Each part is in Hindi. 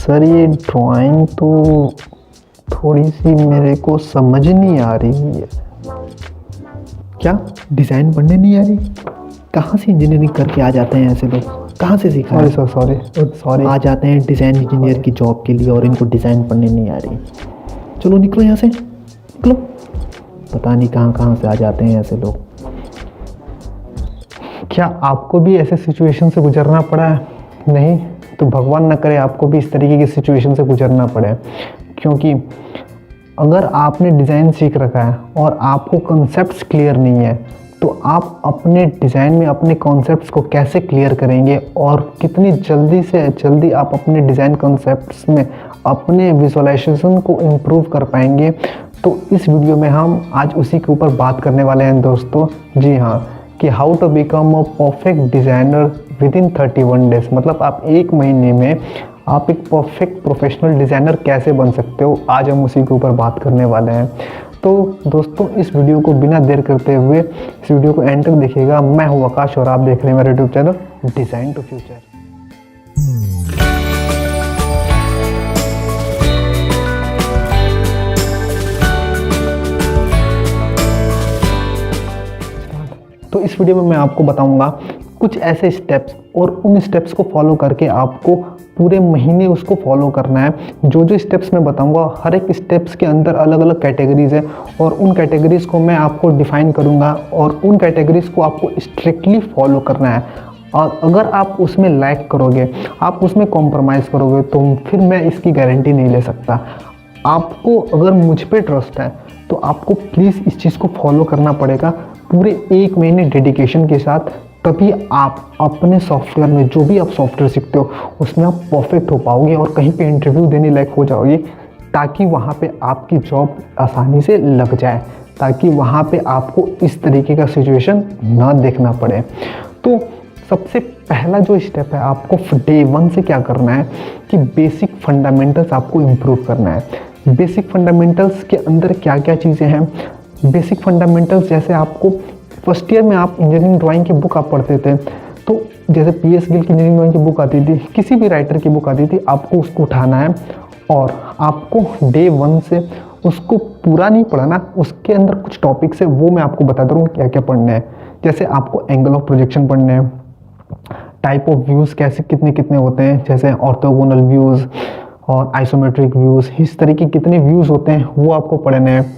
सर ये ड्राइंग तो थोड़ी सी मेरे को समझ नहीं आ रही है। क्या डिज़ाइन पढ़ने नहीं आ रही? कहाँ से इंजीनियरिंग करके आ जाते हैं ऐसे लोग? कहाँ से सीखा है? सॉरी आ जाते हैं डिज़ाइन इंजीनियर की जॉब के लिए और इनको डिज़ाइन पढ़ने नहीं आ रही। चलो निकलो यहाँ से, निकलो। पता नहीं कहाँ कहाँ से आ जाते हैं ऐसे लोग। क्या आपको भी ऐसे सिचुएशन से गुजरना पड़ा है? नहीं तो भगवान न करे आपको भी इस तरीके की सिचुएशन से गुजरना पड़े, क्योंकि अगर आपने डिज़ाइन सीख रखा है और आपको कॉन्सेप्ट्स क्लियर नहीं है तो आप अपने डिज़ाइन में अपने कॉन्सेप्ट्स को कैसे क्लियर करेंगे और कितनी जल्दी से जल्दी आप अपने डिज़ाइन कॉन्सेप्ट्स में अपने विजुअलाइजेशन को इम्प्रूव कर पाएंगे। तो इस वीडियो में हम आज उसी के ऊपर बात करने वाले हैं दोस्तों। जी हाँ, कि how to become a perfect designer within 31 days. मतलब आप एक महीने में आप एक परफेक्ट प्रोफेशनल डिज़ाइनर कैसे बन सकते हो, आज हम उसी के ऊपर बात करने वाले हैं। तो दोस्तों इस वीडियो को बिना देर करते हुए इस वीडियो को एंड तक देखिएगा। मैं हूं आकाश और आप देख रहे हैं मेरा YouTube channel design to future. तो इस वीडियो में मैं आपको बताऊंगा कुछ ऐसे स्टेप्स और उन स्टेप्स को फॉलो करके आपको पूरे महीने उसको फॉलो करना है। जो जो स्टेप्स मैं बताऊंगा हर एक स्टेप्स के अंदर अलग अलग कैटेगरीज है और उन कैटेगरीज को मैं आपको डिफाइन करूंगा और उन कैटेगरीज को आपको स्ट्रिक्टली फॉलो करना है। और अगर आप उसमें लैग करोगे, आप उसमें कॉम्प्रोमाइज़ करोगे तो फिर मैं इसकी गारंटी नहीं ले सकता। आपको अगर मुझ पे ट्रस्ट है तो आपको प्लीज़ इस चीज़ को फॉलो करना पड़ेगा पूरे एक महीने डेडिकेशन के साथ। तभी आप अपने सॉफ्टवेयर में जो भी आप सॉफ्टवेयर सीखते हो उसमें आप परफेक्ट हो पाओगे और कहीं पे इंटरव्यू देने लायक हो जाओगे, ताकि वहाँ पे आपकी जॉब आसानी से लग जाए, ताकि वहाँ पे आपको इस तरीके का सिचुएशन ना देखना पड़े। तो सबसे पहला जो स्टेप है, आपको डे 1 से क्या करना है कि बेसिक फंडामेंटल्स आपको इम्प्रूव करना है। बेसिक फंडामेंटल्स के अंदर क्या क्या चीज़ें हैं? बेसिक फंडामेंटल्स जैसे आपको फर्स्ट ईयर में आप इंजीनियरिंग ड्राइंग की बुक आप पढ़ते थे, तो जैसे PS गिल की इंजीनियरिंग ड्राइंग की बुक आती थी, किसी भी राइटर की बुक आती थी, आपको उसको उठाना है और आपको डे 1 से उसको पूरा नहीं पढ़ना। उसके अंदर कुछ टॉपिक्स है वो मैं आपको बता दूँ क्या क्या पढ़ने हैं। जैसे आपको एंगल ऑफ प्रोजेक्शन पढ़ने हैं, टाइप ऑफ व्यूज़ कैसे कितने कितने होते हैं, जैसे ऑर्थोगोनल व्यूज़ और आइसोमेट्रिक व्यूज़, इस तरीके कितने व्यूज़ होते हैं वो आपको पढ़ने हैं।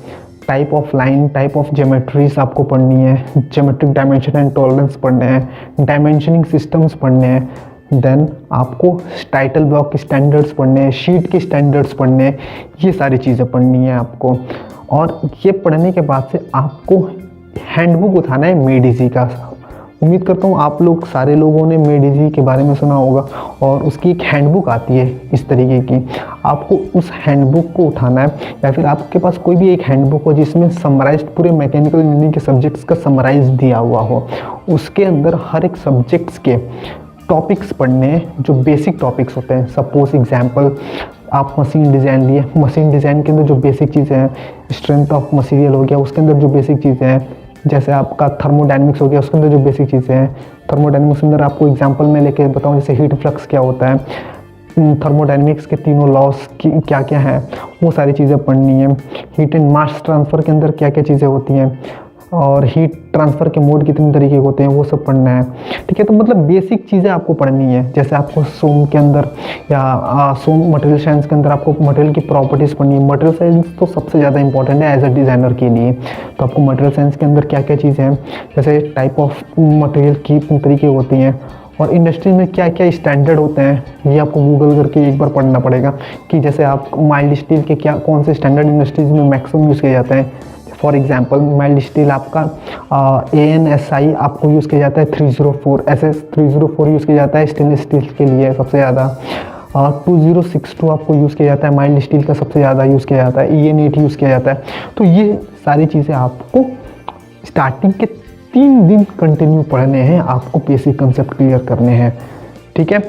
Type of line, type of geometries आपको पढ़नी है, ज्योमेट्रिक डायमेंशन एंड टॉलरेंस पढ़ने हैं, डायमेंशनिंग सिस्टम्स पढ़ने हैं। देन आपको टाइटल ब्लॉक के स्टैंडर्ड्स पढ़ने हैं, शीट के स्टैंडर्ड्स पढ़ने हैं, ये सारी चीज़ें पढ़नी है आपको। और ये पढ़ने के बाद से आपको हैंडबुक उठाना है मेडिजी का। उम्मीद करता हूँ आप लोग सारे लोगों ने मेडिजी के बारे में सुना होगा और उसकी एक हैंडबुक आती है इस तरीके की। आपको उस हैंडबुक को उठाना है, या फिर आपके पास कोई भी एक हैंडबुक हो जिसमें समराइज्ड पूरे मैकेनिकल इंजीनियरिंग के सब्जेक्ट्स का समराइज दिया हुआ हो। उसके अंदर हर एक सब्जेक्ट्स के टॉपिक्स पढ़ने हैं जो बेसिक टॉपिक्स होते हैं। सपोज एग्जाम्पल आप मशीन डिज़ाइन लिए, मशीन डिज़ाइन के अंदर जो बेसिक चीज़ें हैं, स्ट्रेंथ ऑफ मटीरियल हो गया, उसके अंदर जो बेसिक चीज़ें हैं, जैसे आपका थर्मोडायनेमिक्स हो गया, उसके अंदर जो बेसिक चीज़ें हैं। थर्मोडायनेमिक्स के अंदर आपको एग्जांपल में लेके बताऊं, जैसे हीट फ्लक्स क्या होता है, थर्मोडायनेमिक्स के तीनों लॉस की क्या क्या है, वो सारी चीज़ें पढ़नी है। हीट एंड मास ट्रांसफ़र के अंदर क्या क्या चीज़ें होती हैं और हीट ट्रांसफ़र के मोड कितने तरीके होते हैं वो सब पढ़ना है। ठीक है, तो मतलब बेसिक चीज़ें आपको पढ़नी है। जैसे आपको सोम के अंदर या सोम मटेरियल साइंस के अंदर आपको मटेरियल की प्रॉपर्टीज़ पढ़नी है। मटेरियल साइंस तो सबसे ज़्यादा इंपॉर्टेंट है एज अ डिज़ाइनर के लिए। तो आपको मटेरियल साइंस के अंदर क्या क्या चीज़ें हैं, जैसे टाइप ऑफ मटेरियल की तरीके होती हैं और इंडस्ट्री में क्या क्या स्टैंडर्ड होते हैं, ये आपको गूगल करके एक बार पढ़ना पड़ेगा। कि जैसे आप माइल्ड स्टील के क्या कौन से स्टैंडर्ड इंडस्ट्रीज़ में मैक्सिमम यूज़ किए जाते हैं। फॉर एग्जांपल माइल्ड स्टील आपका ANSI आपको यूज़ किया जाता है 304, SS 304 यूज़ किया जाता है स्टेनलेस स्टील के लिए सबसे ज़्यादा। 2062 आपको यूज़ किया जाता है माइल्ड स्टील का, सबसे ज़्यादा यूज़ किया जाता है। EN8 यूज़ किया जाता है। तो ये सारी चीज़ें आपको स्टार्टिंग के 3 दिन कंटिन्यू पढ़ने हैं, आपको बेसिक कंसेप्ट क्लियर करने हैं। ठीक है,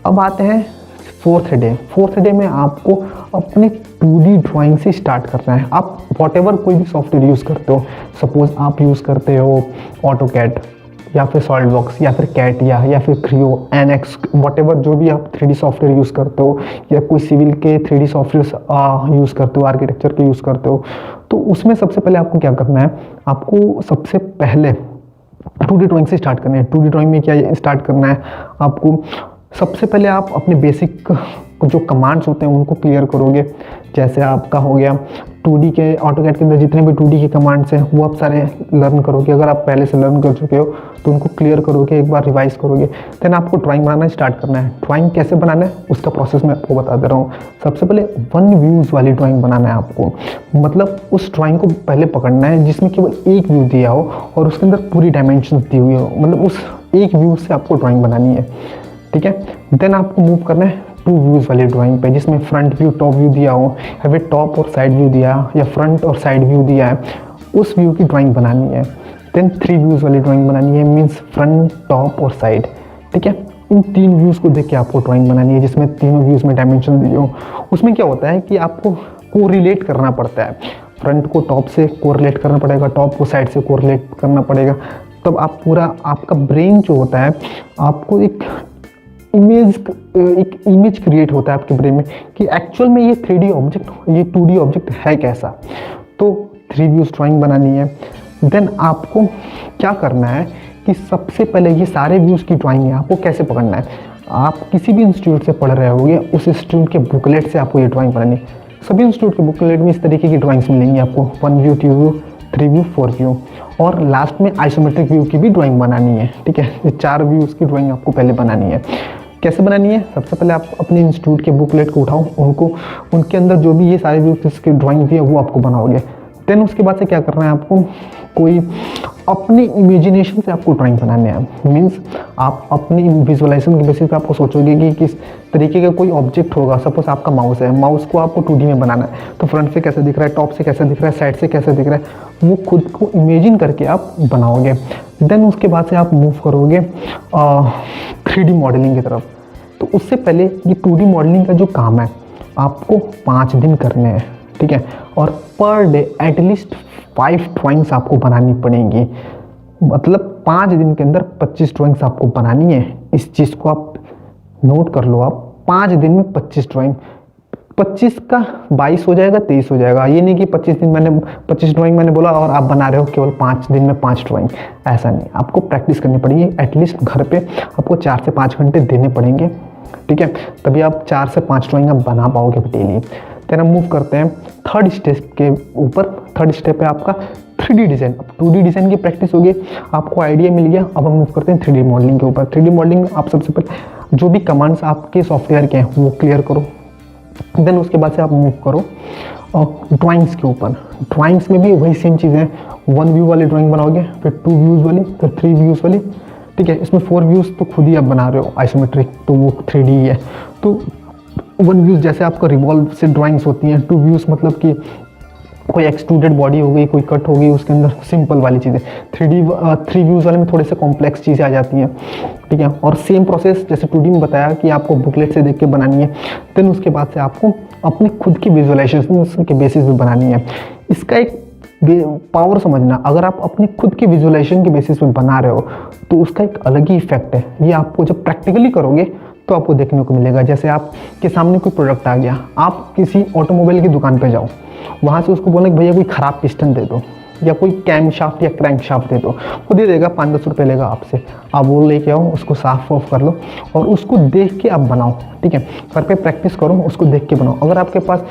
अब आते हैं फोर्थ डे में आपको अपने 2D ड्राइंग से स्टार्ट करना है। आप वॉटेवर कोई भी सॉफ्टवेयर यूज़ करते हो, सपोज आप यूज़ करते हो ऑटोकैड, या फिर सॉलिडवर्क्स या फिर कैटिया या फिर क्रियो एनएक्स वॉटेवर जो भी आप 3D सॉफ्टवेयर यूज़ करते हो या कोई सिविल के 3D सॉफ्टवेयर यूज़ करते हो, आर्किटेक्चर के यूज़ करते हो, तो उसमें सबसे पहले आपको क्या करना है, आपको सबसे पहले 2D ड्राइंग से स्टार्ट करना है। 2D ड्राइंग में क्या स्टार्ट करना है आपको, सबसे पहले आप अपने बेसिक जो कमांड्स होते हैं उनको क्लियर करोगे। जैसे आपका हो गया 2D के ऑटोकैड के अंदर जितने भी 2D के कमांड्स हैं वो आप सारे लर्न करोगे। अगर आप पहले से लर्न कर चुके हो तो उनको क्लियर करोगे, एक बार रिवाइज करोगे। देन आपको ड्राइंग बनाना स्टार्ट करना है। ड्राइंग कैसे बनाना है उसका प्रोसेस मैं आपको बता दे रहा हूँ। सबसे पहले 1 व्यूज़ वाली ड्राइंग बनाना है आपको, मतलब उस ड्राइंग को पहले पकड़ना है जिसमें केवल एक व्यू दिया हो और उसके अंदर पूरी डायमेंशंस दी हुई हो, मतलब उस एक व्यू से आपको ड्राइंग बनानी है, ठीक है। देन आपको मूव करना है 2 व्यूज़ वाली ड्राइंग पे, जिसमें फ्रंट व्यू टॉप व्यू दिया हो या फिर टॉप और साइड व्यू दिया या फ्रंट और साइड व्यू दिया है, उस व्यू की ड्राइंग बनानी है। देन 3 व्यूज़ वाली ड्राइंग बनानी है, मीन्स फ्रंट टॉप और साइड, ठीक है। इन 3 व्यूज़ को देख के आपको ड्राइंग बनानी है जिसमें तीनों व्यूज़ में डायमेंशन दिए हो। उसमें क्या होता है कि आपको कोरिलेट करना पड़ता है, फ्रंट को टॉप से कोरिलेट करना पड़ेगा, टॉप को साइड से कोरिलेट करना पड़ेगा। तब आप पूरा आपका ब्रेन जो होता है आपको एक इमेज क्रिएट होता है आपके ब्रेन में कि एक्चुअल में ये 3D ऑब्जेक्ट, ये 2D ऑब्जेक्ट है कैसा। तो 3 व्यूज़ ड्राइंग बनानी है। देन आपको क्या करना है कि सबसे पहले ये सारे व्यूज़ की ड्राइंग है आपको कैसे पकड़ना है। आप किसी भी इंस्टीट्यूट से पढ़ रहे होगे, उस इंस्टीट्यूट के बुकलेट से आपको ये ड्राइंग बनानी है। सभी इंस्टीट्यूट के बुकलेट में इस तरीके की ड्राइंग्स मिलेंगी आपको, 1 व्यू, 2 व्यू, 3 व्यू, 4 व्यू, और लास्ट में आइसोमेट्रिक व्यू की भी ड्राइंग बनानी है, ठीक है। ये 4 व्यूज़ की ड्राइंग आपको पहले बनानी है। कैसे बनानी है, सबसे पहले आप अपने इंस्टीट्यूट के बुकलेट को उठाओ, उनको उनके अंदर जो भी ये सारे व्यूज़ की ड्राइंग दी है वो आपको बनाओगे। देन उसके बाद से क्या करना है आपको, कोई अपनी इमेजिनेशन से आपको ड्राइंग बनाने हैं। मीन्स आप अपनी विजुअलाइजेशन के बेसिस पे आपको सोचोगे कि किस तरीके का कोई ऑब्जेक्ट होगा। सपोज आपका माउस है, माउस को आपको 2D में बनाना है, तो फ्रंट से कैसे दिख रहा है, टॉप से कैसे दिख रहा है, साइड से कैसे दिख रहा है, वो खुद को इमेजिन करके आप बनाओगे। देन उसके बाद से आप मूव करोगे 3D मॉडलिंग की तरफ। तो उससे पहले ये 2D मॉडलिंग का जो काम है आपको 5 दिन करने हैं, ठीक है। और पर डे एटलीस्ट 5 ड्राइंग्स आपको बनानी पड़ेंगी, मतलब 5 दिन के अंदर 25 ड्राइंग्स आपको बनानी है। इस चीज़ को आप नोट कर लो, आप 5 दिन में 25 ड्राइंग, 25 का 22 हो जाएगा, 23 हो जाएगा। ये नहीं कि 25 ड्राइंग मैंने बोला और आप बना रहे हो केवल 5 दिन में 5 ड्राइंग, ऐसा नहीं। आपको प्रैक्टिस करनी पड़ेगी, एटलीस्ट घर पे आपको 4 से 5 घंटे देने पड़ेंगे, ठीक है। तभी आप 4 से 5 ड्राइंग आप बना पाओगे डेली। देन हम मूव करते हैं 3rd स्टेप के ऊपर। 3rd स्टेप है आपका 3D डिज़ाइन। अब 2D डिज़ाइन की प्रैक्टिस होगी, आपको आइडिया मिल गया। अब हम मूव करते हैं 3D मॉडलिंग के ऊपर। 3D मॉडलिंग में आप सबसे पहले जो भी कमांड्स आपके सॉफ्टवेयर के हैं वो क्लियर करो। देन उसके बाद से आप मूव करो ड्राइंग्स के ऊपर। ड्राइंग्स में भी वही सेम चीज़ें, 1 व्यू वाली ड्राइंग बनाओगे, फिर 2 व्यूज़ वाली, फिर 3 व्यूज़ वाली, ठीक है। इसमें 4 व्यूज़ तो खुद ही आप बना रहे हो आइसोमेट्रिक, तो वो 3D ही है। तो 1 व्यूज़ जैसे आपका रिवॉल्व से ड्राइंग्स होती हैं, 2 व्यूज़ मतलब कि कोई एक्सट्रूडेड बॉडी हो गई, कोई कट हो गई, उसके अंदर सिंपल वाली चीज़ें। 3 व्यूज़ वाले में थोड़े से कॉम्प्लेक्स चीज़ें आ जाती हैं, ठीक है। और सेम प्रोसेस जैसे 2D में बताया कि आपको बुकलेट से देख के बनानी है। देन उसके बाद से आपको अपने खुद की विजुअलाइजेशन के बेसिस पे बनानी है। इसका एक पावर समझना, अगर आप अपनी खुद की विजुअलाइजेशन के बेसिस पे बना रहे हो तो उसका एक अलग ही इफेक्ट है। ये आपको जब प्रैक्टिकली करोगे तो आपको देखने को मिलेगा। जैसे आपके सामने कोई प्रोडक्ट आ गया, आप किसी ऑटोमोबाइल की दुकान पे जाओ, वहाँ से उसको बोले कि भैया कोई ख़राब पिस्टन दे दो या कोई कैम शाफ्ट या क्रैंक शाफ्ट दे दो, वो दे देगा, 5-10 रुपये लेगा आपसे। आप वो लेके आओ, उसको साफ ऑफ कर लो और उसको देख के आप बनाओ, ठीक है। घर पे प्रैक्टिस करो, उसको देख के बनाओ। अगर आपके पास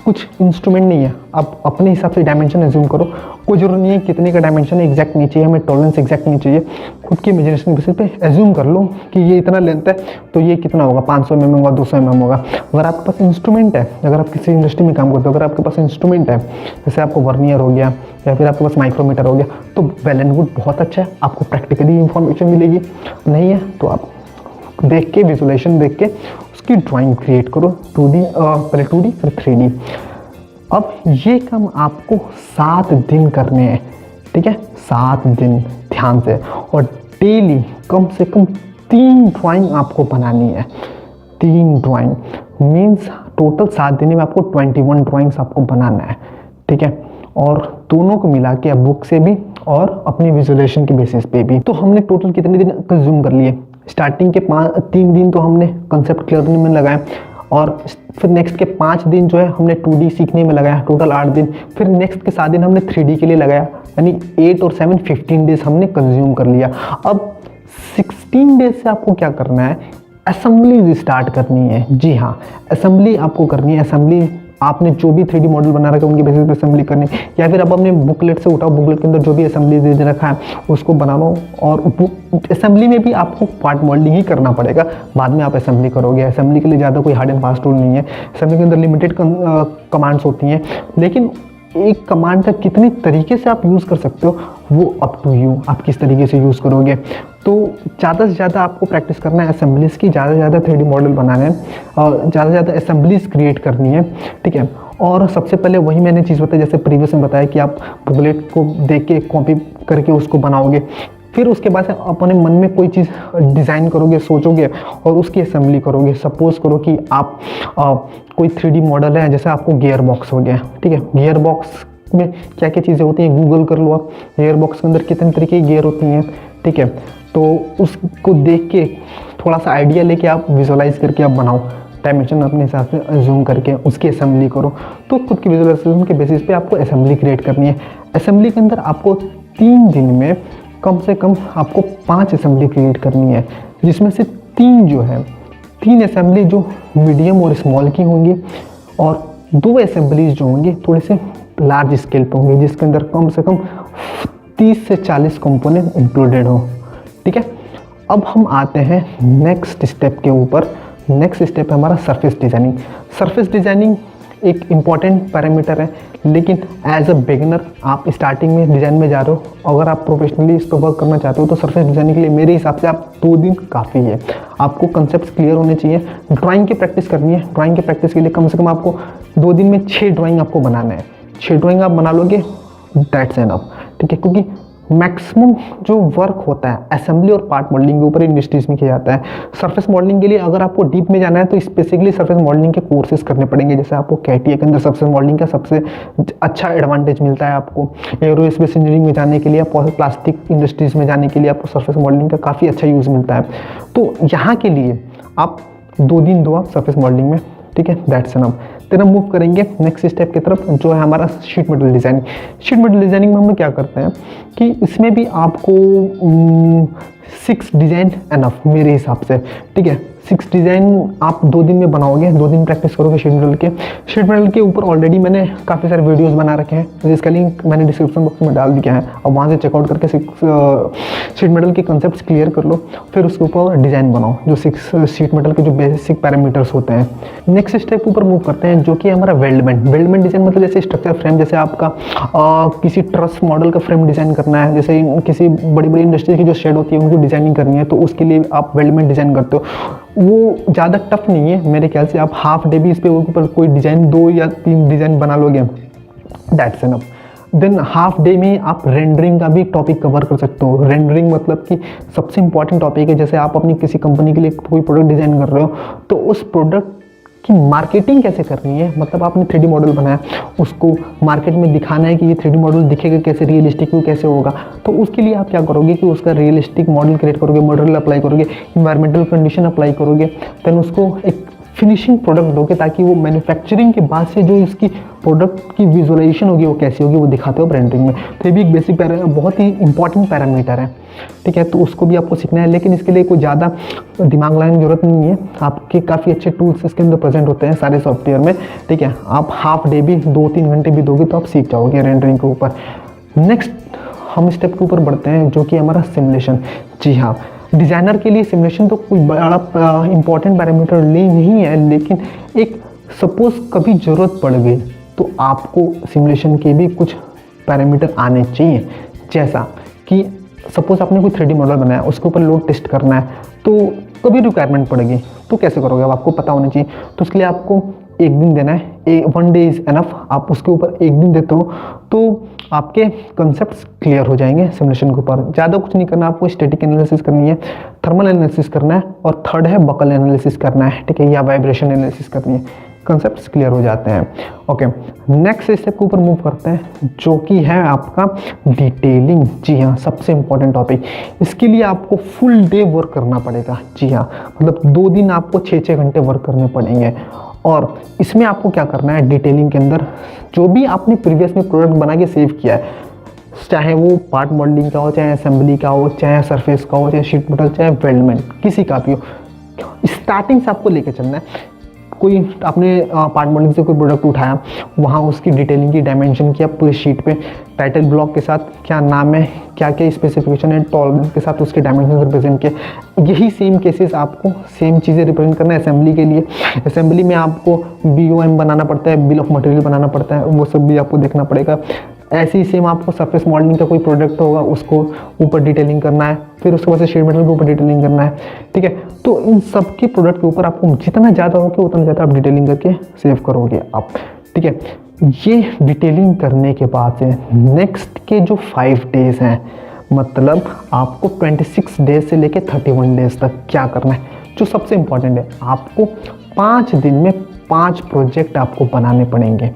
कुछ इंस्ट्रूमेंट नहीं है, आप अपने हिसाब से डायमेंशन एज्यूम करो। कोई जरूरत नहीं है कितने का डायमेंशन एग्जैक्ट नहीं चाहिए, हमें टॉलरेंस एग्जैक्ट नहीं चाहिए। खुद की इमेजिनेशन बेसिस पे एज्यूम कर लो कि ये इतना लेंथ है तो ये कितना होगा, 500 mm होगा, 200 mm होगा। अगर आपके पास इंस्ट्रूमेंट है, अगर आप किसी इंडस्ट्री में काम करते हो, अगर आपके पास इंस्ट्रूमेंट है, जैसे आपको वर्नियर हो गया या फिर आपके पास माइक्रोमीटर हो गया, तो वेल एंड गुड, बहुत अच्छा है, आपको प्रैक्टिकली इंफॉर्मेशन मिलेगी। नहीं है तो आप देख के, विजुअलाइजेशन देख के उसकी ड्राइंग क्रिएट करो। 2D पहले 2D फिर 3D। अब ये काम आपको 7 दिन करने हैं, ठीक है। 7 दिन ध्यान से, और डेली कम से कम 3 ड्राइंग आपको बनानी है। 3 ड्राइंग मीन्स टोटल 7 दिन में आपको 21 ड्राइंग्स आपको बनाना है, ठीक है। और दोनों को मिला के, बुक से भी और अपनी विजुअलाइजेशन के बेसिस पे भी। तो हमने टोटल कितने दिन कंज्यूम कर लिए? स्टार्टिंग के 3 दिन तो हमने कंसेप्ट क्लियर करने में लगाए, और फिर नेक्स्ट के 5 दिन जो है हमने 2D सीखने में लगाया, टोटल 8 दिन। फिर नेक्स्ट के 7 दिन हमने 3D के लिए लगाया, यानी 8 और 7 15 डेज हमने कंज्यूम कर लिया। अब 16 डेज से आपको क्या करना है? असेंबली स्टार्ट करनी है। जी हाँ, असेंबली आपको करनी है। असेंबली आपने जो भी 3D मॉडल बना रखा है उनके बेसिस पे असेंबली करनी है, या फिर आप अपने बुकलेट से उठाओ, बुकलेट के अंदर जो भी असेंबली दे रखा है उसको बना लो। और असेंबली में भी आपको पार्ट मोल्डिंग ही करना पड़ेगा, बाद में आप असेंबली करोगे। असेंबली के लिए ज़्यादा कोई हार्ड एंड फास्ट टूल नहीं है। असेंबली के अंदर लिमिटेड कमांड्स होती हैं, लेकिन एक कमांड का कितने तरीके से आप यूज़ कर सकते हो वो अप टू यू, आप किस तरीके से यूज़ करोगे। तो ज़्यादा से ज़्यादा आपको प्रैक्टिस करना है असेंबलीज़ की, ज़्यादा से ज़्यादा 3D मॉडल बनाने हैं और ज़्यादा से ज़्यादा असेंबलीज़ क्रिएट करनी है, ठीक है। और सबसे पहले वही मैंने चीज़ बताई, जैसे प्रीवियस में बताया कि आप बुकलेट को देख के कॉपी करके उसको बनाओगे, फिर उसके बाद से अपने मन में कोई चीज़ डिज़ाइन करोगे, सोचोगे और उसकी असेंबली करोगे। सपोज़ करो कि आप कोई 3D मॉडल है, जैसे आपको गियर बॉक्स हो गया, ठीक है। गियर बॉक्स में क्या क्या चीज़ें होती हैं गूगल कर लो आप, गियर बॉक्स के अंदर कितने तरीके की गियर होती हैं, ठीक है। तो उसको देख के थोड़ा सा आइडिया लेके आप विजुअलाइज करके आप बनाओ, डायमेंशन अपने हिसाब से जूम करके उसकी असेंबली करो। तो खुद की विजुअलाइजेशन के बेसिस पे आपको असेंबली क्रिएट करनी है। असेंबली के अंदर आपको 3 दिन में कम से कम आपको 5 असेंबली क्रिएट करनी है, जिसमें से 3 जो है 3 असेंबली जो मीडियम और स्मॉल की होंगी, और 2 असेंबलीज जो होंगी थोड़े से लार्ज स्केल पे होंगे, जिसके अंदर कम से कम 30 से 40 कंपोनेंट इंक्लूडेड हो, ठीक है। अब हम आते हैं नेक्स्ट स्टेप के ऊपर। नेक्स्ट स्टेप है हमारा सरफेस डिज़ाइनिंग। सरफेस डिज़ाइनिंग एक इम्पॉर्टेंट पैरामीटर है, लेकिन एज अ बिगिनर आप स्टार्टिंग में डिज़ाइन में जा रहे हो, अगर आप प्रोफेशनली इस पर वर्क करना चाहते हो तो सरफेस डिज़ाइनिंग के लिए मेरे हिसाब से आप 2 दिन काफ़ी है। आपको कंसेप्ट क्लियर होने चाहिए, ड्राइंग की प्रैक्टिस करनी है। ड्राइंग की प्रैक्टिस के लिए कम से कम आपको 2 दिन में 6 ड्राइंग आपको बनाना है। 6 ड्राइंग आप बना लोगे, दैट्स एनफ, ठीक है। क्योंकि मैक्सिमम जो वर्क होता है असेंबली और पार्ट मॉडलिंग के ऊपर इंडस्ट्रीज में किया जाता है। सरफेस मॉडलिंग के लिए अगर आपको डीप में जाना है तो स्पेसिफिकली सरफेस मॉडलिंग के कोर्सेज करने पड़ेंगे। जैसे आपको कैटीए के अंदर सरफेस मॉडलिंग का सबसे अच्छा एडवांटेज मिलता है। आपको एरोस्पेस इंजीनियरिंग में जाने के लिए, प्लास्टिक इंडस्ट्रीज में जाने के लिए आपको सरफेस मॉडलिंग का काफ़ी अच्छा यूज़ मिलता है। तो यहाँ के लिए आप 2 दिन दो आप सरफेस मॉडलिंग में, ठीक है, दैट्स एनफ। फिर हम मूव करेंगे नेक्स्ट स्टेप की तरफ, जो है हमारा sheet metal designing. Sheet metal designing में हम क्या करते हैं कि इसमें भी आपको 6 डिज़ाइन एनफ मेरे हिसाब से, ठीक है। 6 डिज़ाइन आप 2 दिन में बनाओगे, 2 दिन प्रैक्टिस करोगे शीट मेटल के। शीट मेटल के ऊपर ऑलरेडी मैंने काफ़ी सारे वीडियोस बना रखे हैं, जिसका लिंक मैंने डिस्क्रिप्शन बॉक्स में डाल दिया है। अब वहाँ से चेकआउट करके शीट मेटल के कंसेप्ट क्लियर कर लो, फिर उसके ऊपर डिज़ाइन बनाओ, जो 6 शीट मेटल के जो बेसिक पैरामीटर्स होते हैं। नेक्स्ट स्टेप ऊपर मूव करते हैं, जो कि हमारा वेल्डमेंट। वेल्डमेंट डिज़ाइन मतलब जैसे स्ट्रक्चर फ्रेम, जैसे आपका किसी ट्रस मॉडल का फ्रेम डिज़ाइन करना है, जैसे किसी बड़ी बड़ी इंडस्ट्री की जो शेड होती है उनको डिज़ाइनिंग करनी है, तो उसके लिए आप वेल्डमेंट डिज़ाइन करते हो। वो ज़्यादा टफ नहीं है मेरे ख्याल से, आप हाफ डे भी इस पे ऊपर कोई डिज़ाइन 2 या 3 डिज़ाइन बना लोगे, that's enough. Than half day में आप रेंडरिंग का भी टॉपिक कवर कर सकते हो। रेंडरिंग मतलब कि सबसे इंपॉर्टेंट टॉपिक है। जैसे आप अपनी किसी कंपनी के लिए कोई प्रोडक्ट डिज़ाइन कर रहे हो, तो उस प्रोडक्ट की मार्केटिंग कैसे करनी है, मतलब आपने 3D मॉडल बनाया, उसको मार्केट में दिखाना है कि ये 3D मॉडल दिखेगा कैसे, रियलिस्टिक वो कैसे होगा। तो उसके लिए आप क्या करोगे कि उसका रियलिस्टिक मॉडल क्रिएट करोगे, मॉडल अप्लाई करोगे, इन्वायरमेंटल कंडीशन अप्लाई करोगे, देन उसको एक फिनिशिंग प्रोडक्ट दोगे, ताकि वो मैन्युफैक्चरिंग के बाद से जो इसकी प्रोडक्ट की विजुअलाइजेशन होगी वो कैसी होगी वो दिखाते हो रेंडरिंग में। तो ये भी एक बेसिक बहुत ही इंपॉर्टेंट पैरामीटर है, ठीक है। तो उसको भी आपको सीखना है, लेकिन इसके लिए कोई ज़्यादा दिमाग लगाने की जरूरत नहीं है। आपके काफ़ी अच्छे टूल्स इसके अंदर प्रेजेंट होते हैं सारे सॉफ्टवेयर में, ठीक है। आप हाफ डे भी 2-3 घंटे भी दोगे तो आप सीख जाओगे रेंडरिंग के ऊपर। नेक्स्ट हम स्टेप के ऊपर बढ़ते हैं, जो कि हमारा सिमुलेशन। जी हाँ, डिज़ाइनर के लिए सिमुलेशन तो कोई बड़ा इंपॉर्टेंट पैरामीटर नहीं है, लेकिन एक सपोज कभी ज़रूरत पड़ गई तो आपको सिमुलेशन के भी कुछ पैरामीटर आने चाहिए। जैसा कि सपोज आपने कोई 3D मॉडल बनाया, उसके ऊपर लोड टेस्ट करना है, तो कभी रिक्वायरमेंट पड़ेगी तो कैसे करोगे, अब आपको पता होना चाहिए। तो उसके लिए आपको 1 दिन देना है, 1 डे इज़ एनफ। आप उसके ऊपर 1 दिन देते हो तो आपके कंसेप्ट्स क्लियर हो जाएंगे सिमुलेशन के ऊपर। ज़्यादा कुछ नहीं करना, आपको स्टैटिक एनालिसिस करनी है, थर्मल एनालिसिस करना है, और थर्ड है बकल एनालिसिस करना है, ठीक है, या वाइब्रेशन एनालिसिस करनी है। कंसेप्ट क्लियर हो जाते हैं। ओके, नेक्स्ट स्टेप के ऊपर मूव करते हैं जो कि है आपका डिटेलिंग। जी हाँ, सबसे इंपॉर्टेंट टॉपिक। इसके लिए आपको फुल डे वर्क करना पड़ेगा। जी हाँ, मतलब 2 दिन आपको 6-6 घंटे वर्क करने पड़ेंगे। और इसमें आपको क्या करना है, डिटेलिंग के अंदर जो भी आपने प्रीवियस में प्रोडक्ट बना के सेव किया है, चाहे वो पार्ट मॉडलिंग का हो, चाहे असेंबली का हो, चाहे सरफेस का हो, चाहे शीट मेटल, चाहे वेल्डमेंट, किसी का भी हो, स्टार्टिंग से आपको लेके चलना है। कोई आपने पार्ट मॉडलिंग से कोई प्रोडक्ट उठाया, वहाँ उसकी डिटेलिंग की डायमेंशन किया पूरे शीट पे, टाइटल ब्लॉक के साथ क्या नाम है, क्या क्या स्पेसिफिकेशन है, टॉलरेंस के साथ उसके डायमेंशन रिप्रेजेंट किया। यही सेम केसेस आपको सेम चीज़ें रिप्रेजेंट करना है असेंबली के लिए। असेंबली में आपको BOM बनाना पड़ता है, बिल ऑफ मटेरियल बनाना पड़ता है, वो सब भी आपको देखना पड़ेगा। ऐसे ही सेम आपको सरफेस मॉडलिंग का कोई प्रोडक्ट होगा, उसको ऊपर डिटेलिंग करना है, फिर उसके बाद से शीट मेटल के ऊपर डिटेलिंग करना है। ठीक है, तो इन सब के प्रोडक्ट के ऊपर आपको जितना ज़्यादा होगा उतना ज़्यादा आप डिटेलिंग करके सेव करोगे आप। ठीक है, ये डिटेलिंग करने के बाद से नेक्स्ट के जो 5 डेज हैं, मतलब आपको 26 डेज से लेके 31 डेज तक क्या करना है, जो सबसे इम्पॉर्टेंट है, आपको 5 दिन में 5 प्रोजेक्ट आपको बनाने पड़ेंगे।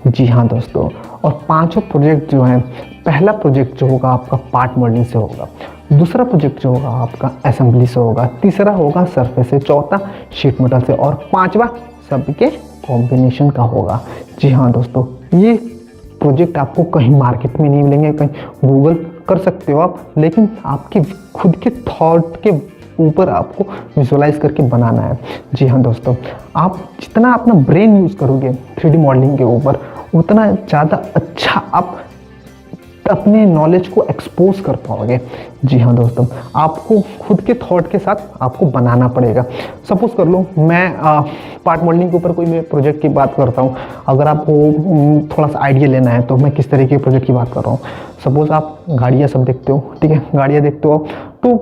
जी हाँ दोस्तों, और 5 प्रोजेक्ट जो हैं, पहला प्रोजेक्ट जो होगा आपका पार्ट मॉडलिंग से होगा, दूसरा प्रोजेक्ट जो होगा आपका असेंबली से होगा, तीसरा होगा सरफेस से, चौथा शीट मेटल से, और 5वां सबके कॉम्बिनेशन का होगा। जी हाँ दोस्तों, ये प्रोजेक्ट आपको कहीं मार्केट में नहीं मिलेंगे, कहीं गूगल कर सकते हो आप, लेकिन आपके खुद के थॉट के ऊपर आपको विजुअलाइज करके बनाना है। जी हाँ दोस्तों, आप जितना अपना ब्रेन यूज़ करोगे 3D मॉडलिंग के ऊपर, उतना ज़्यादा अच्छा आप अपने नॉलेज को एक्सपोज कर पाओगे। जी हाँ दोस्तों, आपको खुद के थॉट के साथ आपको बनाना पड़ेगा। सपोज कर लो मैं पार्ट मॉडलिंग के ऊपर कोई मैं प्रोजेक्ट की बात करता हूँ, अगर आपको थोड़ा सा आइडिया लेना है तो मैं किस तरीके के प्रोजेक्ट की बात कर रहा हूँ। सपोज आप गाड़ियाँ सब देखते हो, ठीक है, गाड़ियाँ देखते हो, तो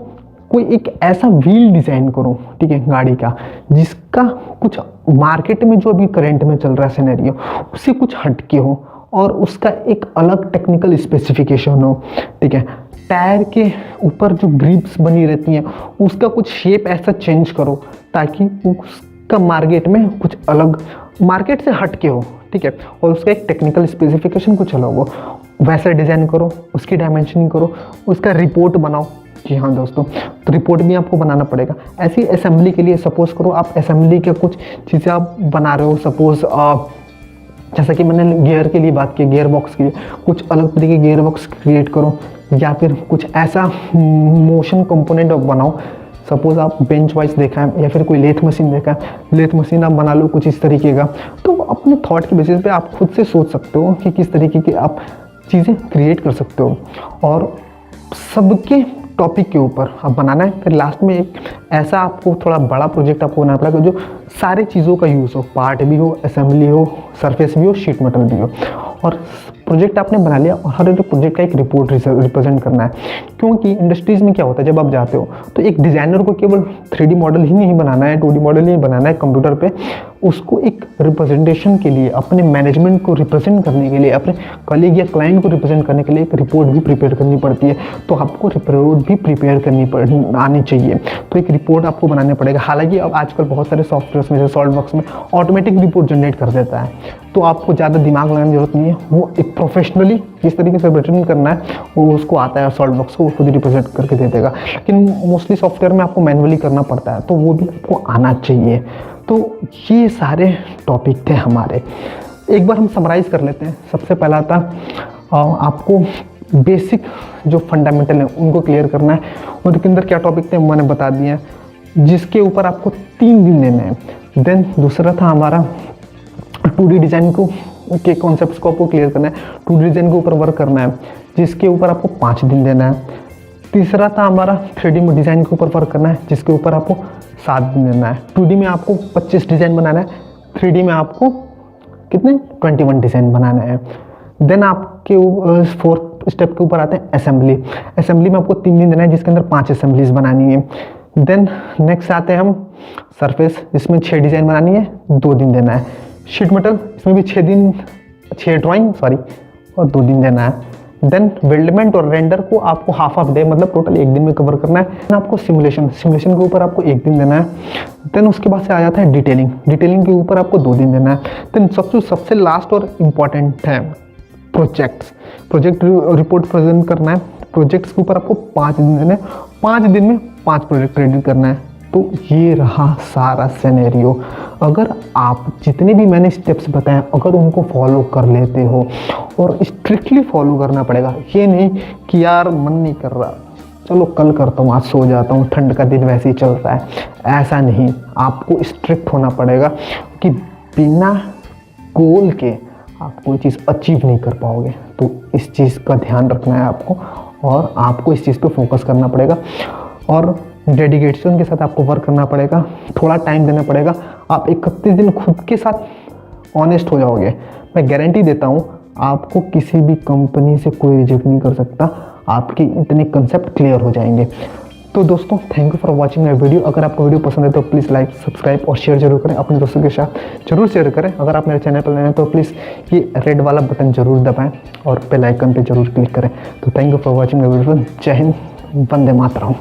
कोई एक ऐसा व्हील डिज़ाइन करो, ठीक है, गाड़ी का, जिसका कुछ मार्केट में जो अभी करंट में चल रहा है सिनेरियो, उससे कुछ हटके हो और उसका एक अलग टेक्निकल स्पेसिफिकेशन हो। ठीक है, टायर के ऊपर जो ग्रिप्स बनी रहती हैं उसका कुछ शेप ऐसा चेंज करो ताकि उसका मार्केट में कुछ अलग, मार्केट से हटके हो। ठीक है, और उसका एक टेक्निकल स्पेसिफिकेशन कुछ अलग हो, वैसा डिज़ाइन करो, उसकी डायमेंशनिंग करो, उसका रिपोर्ट बनाओ। जी हाँ दोस्तों, तो रिपोर्ट भी आपको बनाना पड़ेगा। ऐसी असेंबली के लिए सपोज करो आप असेंबली के कुछ चीज़ें आप बना रहे हो, सपोज जैसा कि मैंने गियर के लिए बात की, गियर बॉक्स के लिए कुछ अलग तरीके के गियर बॉक्स क्रिएट करो, या फिर कुछ ऐसा मोशन कंपोनेंट बनाओ। सपोज आप बेंच वाइज देखा है या फिर कोई लेथ मशीन देखा है, लेथ मशीन आप बना लो कुछ इस तरीके का। तो अपने थॉट के बेसिस पे आप खुद से सोच सकते हो कि किस तरीके की आप चीज़ें क्रिएट कर सकते हो, और सबके टॉपिक के ऊपर आप बनाना है। फिर लास्ट में एक ऐसा आपको थोड़ा बड़ा प्रोजेक्ट आपको बनाना पड़ेगा जो सारे चीज़ों का यूज़ हो, पार्ट भी हो, असेंबली हो, सरफेस भी हो, शीट मेटल भी हो। और प्रोजेक्ट आपने बना लिया और हर एक प्रोजेक्ट का एक रिपोर्ट रिप्रेजेंट करना है। क्योंकि इंडस्ट्रीज़ में क्या होता है, जब आप जाते हो तो एक डिज़ाइनर को केवल 3D मॉडल ही नहीं बनाना है, 2D मॉडल ही बनाना है कंप्यूटर पे, उसको एक रिप्रेजेंटेशन के लिए, अपने मैनेजमेंट को रिप्रेजेंट करने के लिए, अपने कलीग या क्लाइंट को रिप्रेजेंट करने के लिए एक रिपोर्ट भी प्रिपेयर करनी पड़ती है। तो आपको रिपोर्ट भी प्रिपेयर करनी आनी चाहिए, तो एक रिपोर्ट आपको बनाने पड़ेगा। हालांकि अब आजकल बहुत सारे सॉफ्टवेयर में, जैसे सॉल्टवर्क्स में ऑटोमेटिक रिपोर्ट जनरेट कर देता है, तो आपको ज़्यादा दिमाग लगाने की जरूरत नहीं है। वो एक प्रोफेशनली किस तरीके से रिप्रेजेंट करना है वो उसको आता है, सॉल्टवर्क्स को खुद ही रिप्रेजेंट करके दे देगा। लेकिन मोस्टली सॉफ्टवेयर में आपको मैनुअली करना पड़ता है, तो वो भी आपको आना चाहिए। तो ये सारे टॉपिक थे हमारे। एक बार हम समराइज कर लेते हैं। सबसे पहला था आपको बेसिक जो फंडामेंटल है उनको क्लियर करना है, उनके अंदर क्या टॉपिक थे मैंने बता दिए हैं, जिसके ऊपर आपको 3 दिन देने हैं। देन दूसरा था हमारा 2D डिज़ाइन को के कॉन्सेप्ट्स को आपको क्लियर करना है, 2D डिज़ाइन के ऊपर वर्क करना है, जिसके ऊपर आपको 5 दिन देना है। तीसरा था हमारा 3D में डिज़ाइन के ऊपर वर्क करना है, जिसके ऊपर आपको 7 दिन देना है। 2D में आपको 25 डिज़ाइन बनाना है, 3D में आपको कितने 21 डिज़ाइन बनाना है। देन आपके 4th स्टेप के ऊपर आते हैं असेंबली। असेंबली में आपको 3 दिन देना है, जिसके अंदर 5 असेंबलीज बनानी है। देन नेक्स्ट आते हैं हम सरफेस, जिसमें 6 डिज़ाइन बनानी है, 2 दिन देना है। शीट मेटल, इसमें भी 6 ड्राइंग और 2 दिन देना है। देन वेल्डमेंट और रेंडर को आपको हाफ डे मतलब टोटल एक दिन में कवर करना है। देन आपको सिमुलेशन के ऊपर आपको एक दिन देना है। देन उसके बाद से आ जाता है डिटेलिंग के ऊपर आपको 2 दिन देना है। देन सबसे लास्ट और इम्पॉर्टेंट है प्रोजेक्ट रिपोर्ट प्रेजेंट करना है। प्रोजेक्ट्स के ऊपर आपको 5 दिन देने हैं, 5 दिन में 5 प्रोजेक्ट रेडी करना है। तो ये रहा सारा सिनेरियो। अगर आप जितने भी मैंने स्टेप्स बताए अगर उनको फॉलो कर लेते हो, और स्ट्रिक्टली फॉलो करना पड़ेगा, ये नहीं कि यार मन नहीं कर रहा चलो कल करता हूँ, आज सो जाता हूँ, ठंड का दिन वैसे ही चल रहा है, ऐसा नहीं। आपको स्ट्रिक्ट होना पड़ेगा कि बिना गोल के आप कोई चीज़ अचीव नहीं कर पाओगे। तो इस चीज़ का ध्यान रखना है आपको, और आपको इस चीज़ पे फोकस करना पड़ेगा, और डेडिकेशन के साथ आपको वर्क करना पड़ेगा, थोड़ा टाइम देना पड़ेगा। आप 31 दिन खुद के साथ ऑनेस्ट हो जाओगे, मैं गारंटी देता हूँ आपको किसी भी कंपनी से कोई रिजेक्ट नहीं कर सकता। आपके इतने कंसेप्ट क्लियर हो जाएंगे। तो दोस्तों thank you for watching my video. अगर आपको वीडियो पसंद है तो प्लीज़ लाइक सब्सक्राइब और शेयर जरूर करें, अपने दोस्तों के साथ जरूर शेयर करें। अगर आप मेरे चैनल पर नए हैं तो प्लीज़ ये रेड वाला बटन जरूर दबाएं और बेल आइकन पे जरूर क्लिक करें। तो thank you for watching my video. जय हिंद, वंदे मातरम।